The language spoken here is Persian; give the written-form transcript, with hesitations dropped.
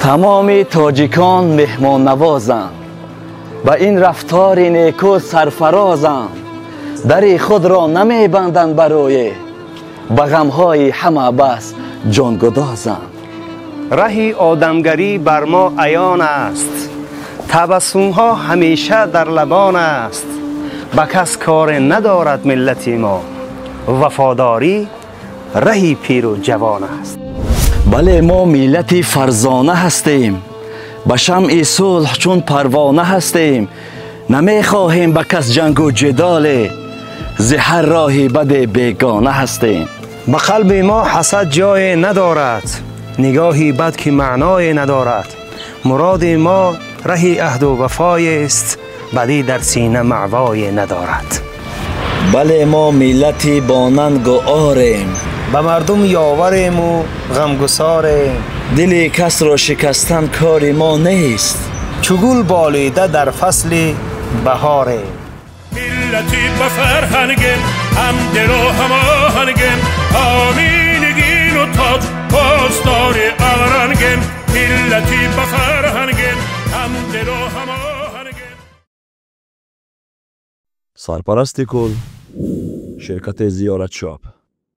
تمام تاجیکان مهمان نوازند، با این رفتار نیکو سرفرازند. در خود را نمی بندند برای به غمهای همه بس جانگدازند. راه آدمگری بر ما عیان است، تبسم ها همیشه در لبان است. به کس کار ندارد ملت ما، وفاداری راه پیر و جوان است. بله ما ملت فرزانه هستیم، به شمع صلح چون پروانه هستیم. نمی خواهیم به کس جنگ و جدال، ز هر راهی بد بیگانه هستیم. به قلب ما حسد جای ندارد، نگاهی بد که معنای ندارد. مراد ما راه عهد و وفای است، بدی در سینه معوای ندارد. بله ما ملتی با ننگ و آریم، به مردم یاوریم و غمگساریم. دل کس را شکستن کار ما نیست، چو گل بالیده در فصل بهاریم. ملتی به فرهنگیم، هم دل و هم آهنگیم. آمینگین و تاج پاسدار آرنگیم. ملتی به فرهنگیم، هم دل و هم آهنگیم. سرپرستی کل شرکت زیارت شاپ.